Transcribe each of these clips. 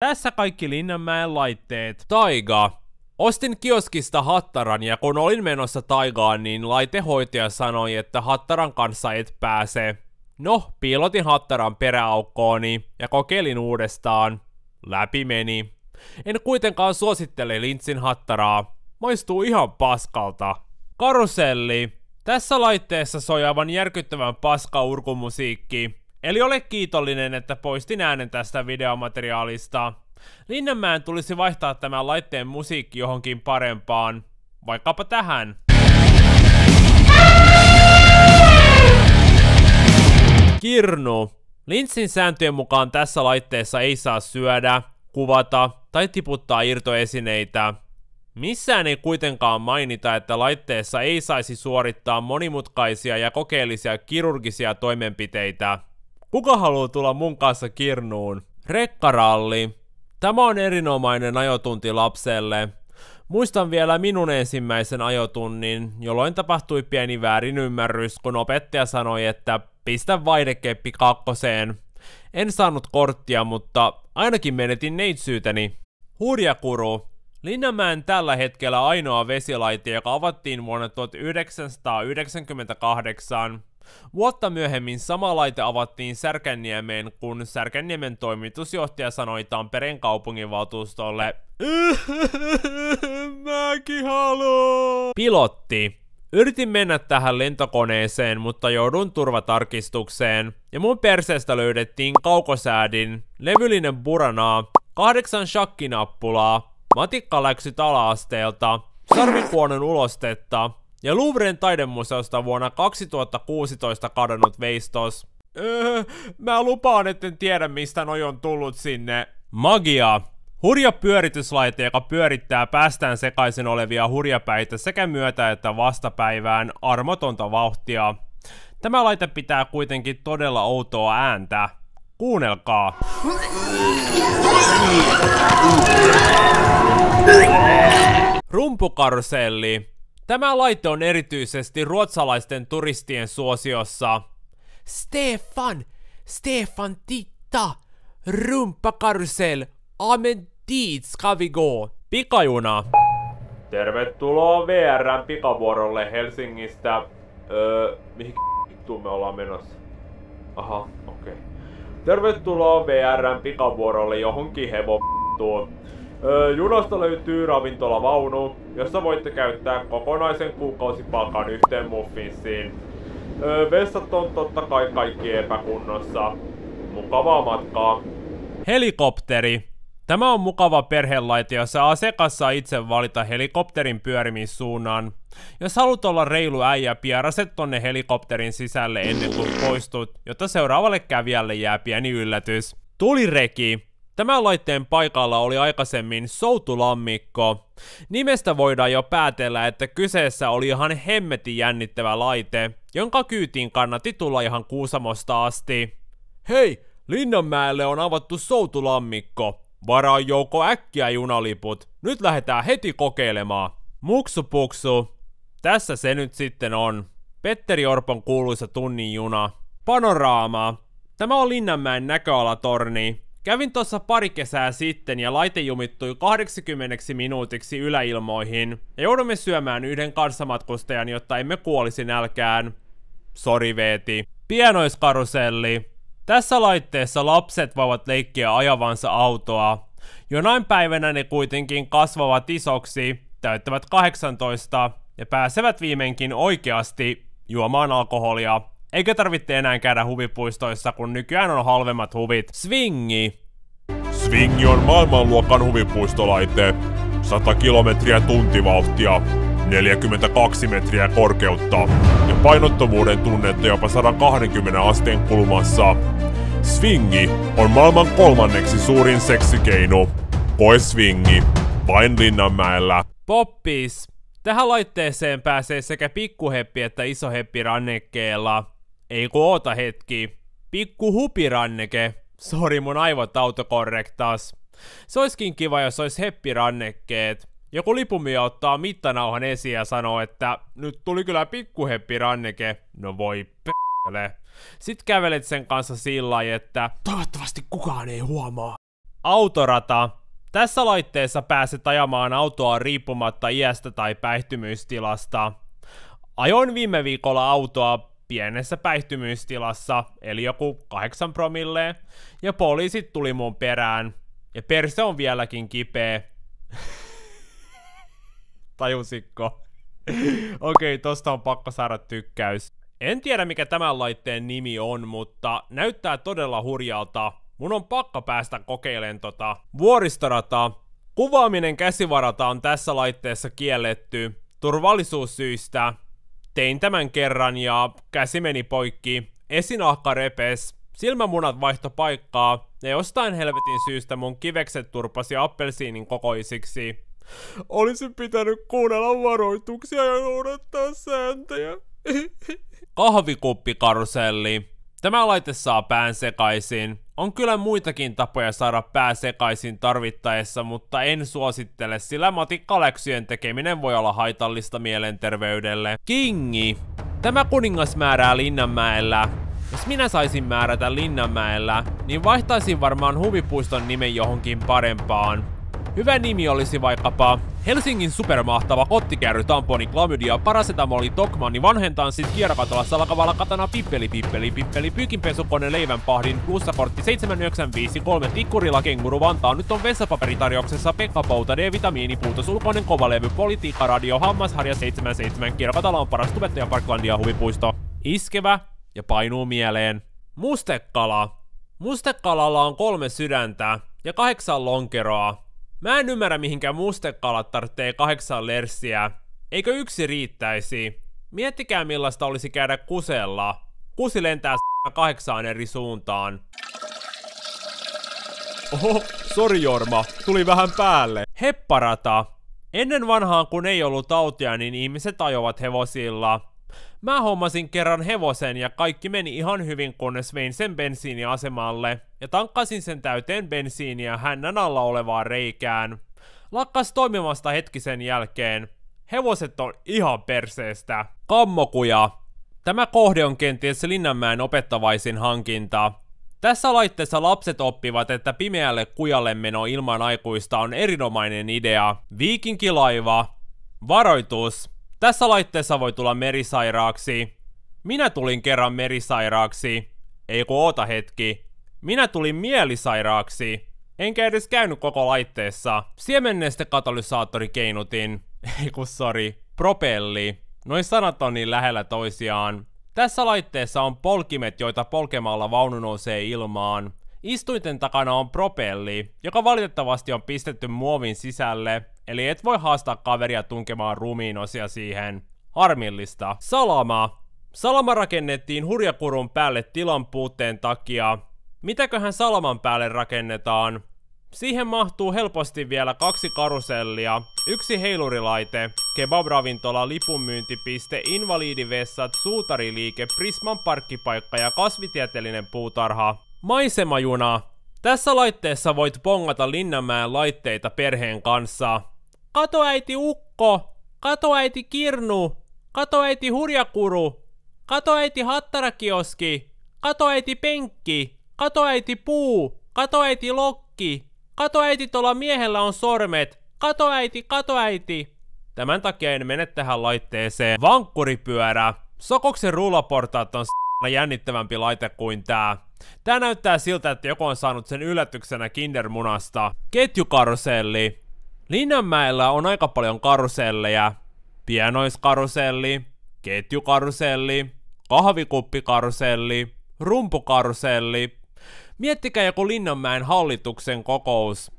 Tässä kaikki Linnanmäen laitteet. Taiga. Ostin kioskista hattaran ja kun olin menossa taigaan, niin laitehoitaja sanoi, että hattaran kanssa et pääse. No, piilotin hattaran peräaukkooni ja kokeilin uudestaan. Läpi meni. En kuitenkaan suosittele Lintzin hattaraa. Maistuu ihan paskalta. Karuselli. Tässä laitteessa soi aivan järkyttävän paska urkumusiikki. Eli ole kiitollinen, että poistin äänen tästä videomateriaalista. Linnanmäen tulisi vaihtaa tämän laitteen musiikki johonkin parempaan. Vaikkapa tähän. Kirnu. Lintzin sääntöjen mukaan tässä laitteessa ei saa syödä, kuvata tai tiputtaa irtoesineitä. Missään ei kuitenkaan mainita, että laitteessa ei saisi suorittaa monimutkaisia ja kokeellisia kirurgisia toimenpiteitä. Kuka haluaa tulla mun kanssa Kirnuun? Rekkaralli. Tämä on erinomainen ajotunti lapselle. Muistan vielä minun ensimmäisen ajotunnin, jolloin tapahtui pieni väärinymmärrys, kun opettaja sanoi, että pistä vaihdekeppi 2. En saanut korttia, mutta ainakin menetin neitsyyteni. Hurjakuru. Linnanmäen tällä hetkellä ainoa vesilaite, joka avattiin vuonna 1998. Vuotta myöhemmin sama laite avattiin Särkänniemeen, kun Särkänniemen toimitusjohtaja sanoi Tampereen kaupunginvaltuustolle mäkin haluun. Pilotti. Yritin mennä tähän lentokoneeseen, mutta joudun turvatarkistukseen, ja mun perseestä löydettiin kaukosäädin, levyllinen buranaa, 8 shakkinappulaa, matikkaläksyt ala-asteelta, sarvikuonon ulostetta ja Louvren taidemuseosta vuonna 2016 kadonnut veistos. Mä lupaan, etten tiedä mistä noi on tullut sinne. Magia. Hurja pyörityslaite, joka pyörittää päästään sekaisin olevia hurjapäitä sekä myötä- että vastapäivään armotonta vauhtia. Tämä laite pitää kuitenkin todella outoa ääntä. Kuunnelkaa. Rumpukaruselli. Tämä laite on erityisesti ruotsalaisten turistien suosiossa. Stefan, titta! Rumpakarusell! Amen dit ska vi gå! Pikajuna. Tervetuloa VR:n pikavuorolle Helsingistä. Mihin vittuun me ollaan menossa? Aha, okei. Tervetuloa VR:n pikavuorolle johonkin hevottuun. Junasta löytyy ravintolavaunu, jossa voitte käyttää kokonaisen kuukausipalkan yhteen muffinsiin. Vessat on totta kai kaikki epäkunnossa. Mukavaa matkaa. Helikopteri. Tämä on mukava perhelaite, jossa asiakas saa itse valita helikopterin pyörimissuunnan. Jos haluat olla reilu äijä, piaraset tonne helikopterin sisälle ennen kuin poistut, jotta seuraavalle kävijälle jää pieni yllätys. Tulireki. Tämän laitteen paikalla oli aikaisemmin soutulammikko. Nimestä voidaan jo päätellä, että kyseessä oli ihan hemmetin jännittävä laite, jonka kyytiin kannatti tulla ihan Kuusamosta asti. Hei, Linnanmäelle on avattu soutulammikko. Varaa Jouko äkkiä junaliput. Nyt lähdetään heti kokeilemaan. Muksupuksu. Tässä se nyt sitten on. Petteri Orpon kuuluisa tunnin juna. Panoraama. Tämä on Linnanmäen näköalatorni. Kävin tossa pari kesää sitten ja laite jumittui 80 minuutiksi yläilmoihin. Ja joudumme syömään yhden kanssamatkustajan, jotta emme kuolisi nälkään. Sori Veeti. Pienoiskaruselli. Tässä laitteessa lapset voivat leikkiä ajavansa autoa. Jonain päivänä ne kuitenkin kasvavat isoksi, täyttävät 18 ja pääsevät viimeinkin oikeasti juomaan alkoholia. Eikä tarvitse enää käydä huvipuistoissa, kun nykyään on halvemmat huvit. Swingi. Swingi on maailmanluokan huvipuistolaite. 100 kilometriä tuntivauhtia, 42 metriä korkeutta ja painottomuuden tunnetta jopa 120 asteen kulmassa. Swingi on maailman 3. suurin seksikeino. Koe Swingi vain Linnanmäellä. Poppis. Tähän laitteeseen pääsee sekä pikkuheppi että isoheppi rannekkeella. Ei ku oota hetki. Pikkuhupiranneke. Sori, mun aivot autokorrektas. Se oiskin kiva, jos ois heppirannekkeet. Joku lipumia ottaa mittanauhan esiin ja sanoo, että nyt tuli kyllä pikkuheppiranneke. No voi p***le. Sit kävelet sen kanssa sillä lailla, että toivottavasti kukaan ei huomaa. Autorata. Tässä laitteessa pääset ajamaan autoa riippumatta iästä tai päihtymystilasta. Ajoin viime viikolla autoa pienessä päihtymystilassa, eli joku 8 promilleen, ja poliisit tuli mun perään. Ja perse on vieläkin kipeä. Tajusitko? Okei, tosta on pakko saada tykkäys. En tiedä mikä tämän laitteen nimi on, mutta näyttää todella hurjalta. Mun on pakko päästä kokeilemaan tota. Vuoristorata. Kuvaaminen käsivaralta on tässä laitteessa kielletty turvallisuussyistä. Tein tämän kerran ja käsi meni poikki. Esinahka repes. Silmämunat vaihto paikkaa ja jostain helvetin syystä mun kivekset turpasi appelsiinin kokoisiksi. Olisin pitänyt kuunnella varoituksia ja noudattaa sääntöjä. Kahvikuppikaruselli. Tämä laite saa pään sekaisin. On kyllä muitakin tapoja saada pää sekaisin tarvittaessa, mutta en suosittele, sillä matikkaläksyjen tekeminen voi olla haitallista mielenterveydelle. Kingi. Tämä kuningas määrää Linnanmäellä. Jos minä saisin määrätä Linnanmäellä, niin vaihtaisin varmaan huvipuiston nimen johonkin parempaan. Hyvä nimi olisi vaikkapa Helsingin supermahtava kottikärry, tamponi, klamydia, parasetamoli, tokmanni, vanhentanssit, kierrakatolla, salakavalla, katana, pippeli, pyykinpesukone, leivänpahdin, plussakortti 7953, tikkurilla, kenguru, Vantaa, nyt on vessapaperitarjouksessa, Pekka Pouta, D-vitamiini, puutos, ulkoinen kovalevy, politiikka, radio, hammasharja 77, kierrakatolla on paras tubettaja, Parklandia, huvipuisto. Iskevä ja painuu mieleen. Mustekala. Mustekalalla on 3 sydäntä ja 8 lonkeroa. Mä en ymmärrä mihinkä mustekalat tarvitsee 8 lerssiä. Eikö 1 riittäisi? Miettikää millaista olisi käydä kusella. Kusi lentää 8 eri suuntaan. Oho, sori Jorma, tuli vähän päälle. Hepparata. Ennen vanhaan kun ei ollut tautia, niin ihmiset ajoivat hevosilla. Mä hommasin kerran hevosen ja kaikki meni ihan hyvin, kunnes vein sen bensiiniasemalle ja tankkasin sen täyteen bensiiniä hännän alla olevaan reikään. Lakkas toimimasta hetki sen jälkeen. Hevoset on ihan perseestä. Kammokuja. Tämä kohde on kenties Linnanmäen opettavaisin hankinta. Tässä laitteessa lapset oppivat, että pimeälle kujalle meno ilman aikuista on erinomainen idea. Viikinkilaiva. Varoitus. Tässä laitteessa voi tulla merisairaaksi. Minä tulin kerran merisairaaksi. Ei kun oota hetki. Minä tulin mielisairaaksi. Enkä edes käynyt koko laitteessa. Siemenneste-katalysaattori keinutin. Ei kun sori. Propelli. Noin sanat on niin lähellä toisiaan. Tässä laitteessa on polkimet, joita polkemalla vaunu nousee ilmaan. Istuinten takana on propelli, joka valitettavasti on pistetty muovin sisälle, eli et voi haastaa kaveria tunkemaan ruumiinosia siihen. Harmillista. Salama. Salama rakennettiin hurjakurun päälle tilan puutteen takia. Mitäköhän salaman päälle rakennetaan? Siihen mahtuu helposti vielä 2 karusellia, 1 heilurilaite, kebab-ravintola, lipunmyyntipiste, invalidivessat, suutariliike, Prisman parkkipaikka ja kasvitieteellinen puutarha. Maisemajuna. Tässä laitteessa voit bongata Linnanmäen laitteita perheen kanssa. Katoäiti Ukko, katoäiti Kirnu, katoäiti Hurjakuru, katoäiti Hattarakioski, katoäiti Penkki, katoäiti Puu, katoäiti Lokki, katoäiti tuolla miehellä on sormet, katoäiti. Tämän takia en mene tähän laitteeseen. Vankkuripyörä. Sokoksen rullaportaat on jännittävämpi laite kuin tää. Tää näyttää siltä, että joku on saanut sen yllätyksenä kindermunasta. Ketjukaruselli. Linnanmäellä on aika paljon karuselleja. Pienoiskaruselli, ketjukaruselli, kahvikuppikaruselli, rumpukaruselli. Miettikää joku Linnanmäen hallituksen kokous.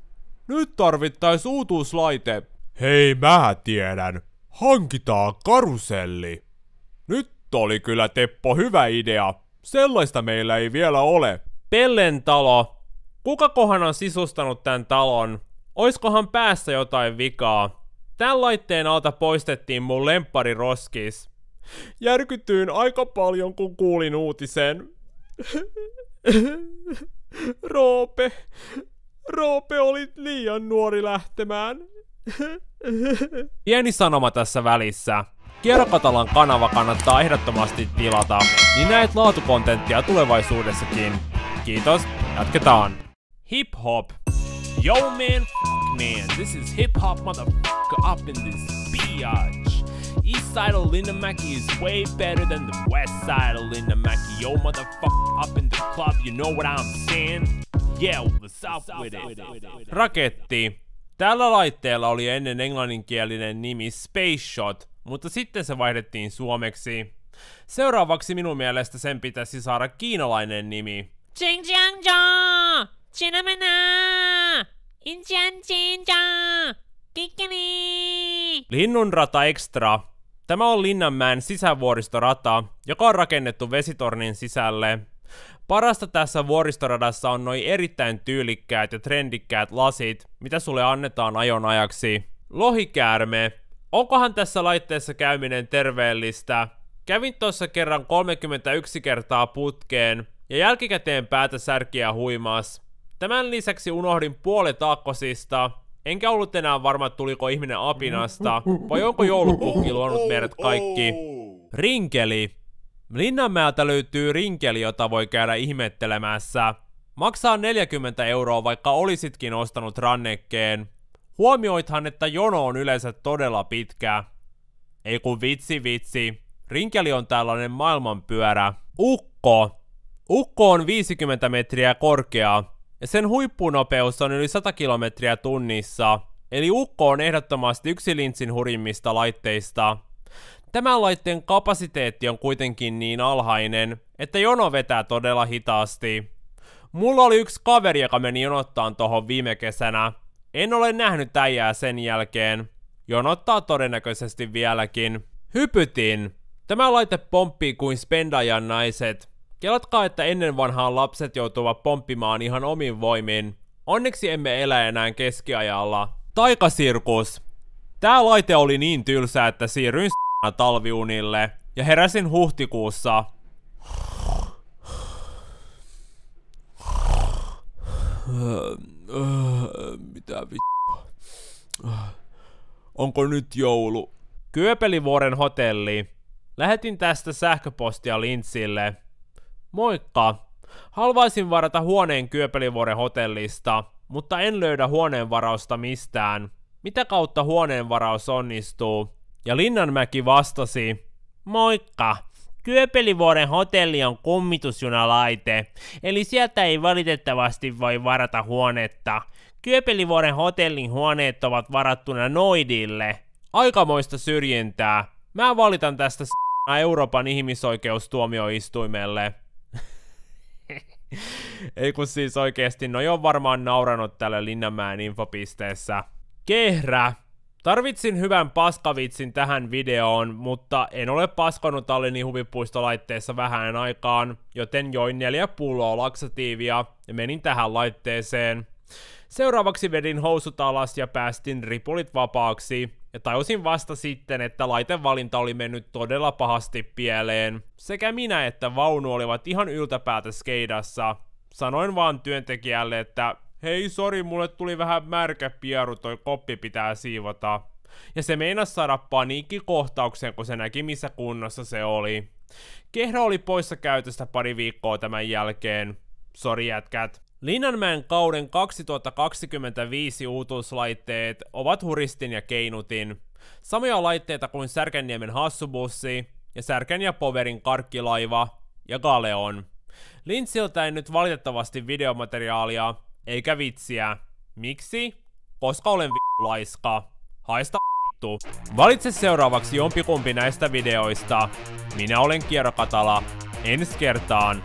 Nyt tarvittais uutuuslaite. Hei, mä tiedän. Hankitaan karuselli. Nyt oli kyllä Teppo hyvä idea. Sellaista meillä ei vielä ole. Pellen talo. Kukakohan on sisustanut tän talon? Oiskohan päässä jotain vikaa? Tän laitteen alta poistettiin mun lemppari roskis. Järkytyin aika paljon kun kuulin uutisen. Roope oli liian nuori lähtemään. Pieni sanoma tässä välissä. Kierrokatalan kanava kannattaa ehdottomasti tilata, niin näet laatukontenttia tulevaisuudessakin. Kiitos, jatketaan. Hip hop. Yo man, fuck man, this is hip hop motherfucker up in this biatch. East side of Linnamäki is way better than the west side of Linnamäki. Yo motherfucker up in the club, you know what I'm saying? Yeah, what's up with it? Raketti. Tällä laitteella oli ennen englanninkielinen nimi Space Shot, mutta sitten se vaihdettiin suomeksi. Seuraavaksi minun mielestä sen pitäisi saada kiinalainen nimi. Linnunrata Extra. Tämä on Linnanmäen sisävuoristorata, joka on rakennettu vesitornin sisälle. Parasta tässä vuoristoradassa on noi erittäin tyylikkäät ja trendikkäät lasit, mitä sulle annetaan ajon ajaksi. Lohikäärme. Onkohan tässä laitteessa käyminen terveellistä? Kävin tossa kerran 31 kertaa putkeen ja jälkikäteen päätä särkiä huimas. Tämän lisäksi unohdin puolet aakkosista, enkä ollut enää varma tuliko ihminen apinasta, vai onko joulupukki luonut meidät kaikki. Rinkeli. Linnanmäeltä löytyy rinkeli, jota voi käydä ihmettelemässä. Maksaa 40 € vaikka olisitkin ostanut rannekkeen. Huomioithan, että jono on yleensä todella pitkä. Ei kun vitsi. Rinkeli on tällainen maailmanpyörä. Ukko. Ukko on 50 metriä korkea. Ja sen huippunopeus on yli 100 kilometriä tunnissa. Eli ukko on ehdottomasti yksi Linzin hurjimmista laitteista. Tämän laitteen kapasiteetti on kuitenkin niin alhainen, että jono vetää todella hitaasti. Mulla oli yksi kaveri, joka meni jonottaan tohon viime kesänä. En ole nähnyt äijää sen jälkeen. Jonottaa todennäköisesti vieläkin. Hypytin. Tämä laite pomppii kuin Spendajan naiset. Kelatkaa, että ennen vanhaan lapset joutuvat pomppimaan ihan omin voimin. Onneksi emme elä enää keskiajalla. Taikasirkus. Tää laite oli niin tylsä, että siirryin talviunille ja heräsin huhtikuussa. Mitä Onko nyt joulu? Kyöpelivuoren hotelli. Lähetin tästä sähköpostia Linzille. Moikka. Haluaisin varata huoneen Kyöpelivuoren hotellista, mutta en löydä huoneenvarausta mistään. Mitä kautta huoneenvaraus onnistuu? Ja Linnanmäki vastasi. Moikka. Kyöpelivuoren hotelli on kummitusjunalaite, eli sieltä ei valitettavasti voi varata huonetta. Kyöpelivuoren hotellin huoneet ovat varattuna noidille. Aikamoista syrjintää. Mä valitan tästä Euroopan ihmisoikeustuomioistuimelle. Ei kun siis oikeesti, noi on varmaan nauranut tällä Linnanmäen infopisteessä. Kehrä. Tarvitsin hyvän paskavitsin tähän videoon, mutta en ole paskonut alleni huvipuistolaitteessa vähän aikaan, joten join 4 pulloa laksatiivia ja menin tähän laitteeseen. Seuraavaksi vedin housut alas ja päästin ripulit vapaaksi, ja tajusin vasta sitten, että laitevalinta oli mennyt todella pahasti pieleen. Sekä minä että vaunu olivat ihan yltäpäätä skeidassa. Sanoin vaan työntekijälle, että hei sori, mulle tuli vähän märkä pieru, toi koppi pitää siivota. Ja se meinasi saada paniikkikohtauksen, kun se näki missä kunnossa se oli. Kehrä oli poissa käytöstä pari viikkoa tämän jälkeen. Sori jätkät. Linnanmäen kauden 2025 uutuuslaitteet ovat Huristin ja Keinutin. Samoja laitteita kuin Särkänniemen Hassubussi ja Särkän ja Powerin karkkilaiva ja Galeon. Linziltä ei nyt valitettavasti videomateriaalia eikä vitsiä. Miksi? Koska olen laiska. Haista vittu. Valitse seuraavaksi jompikumpi näistä videoista. Minä olen Kierro Katala. Ensi kertaan.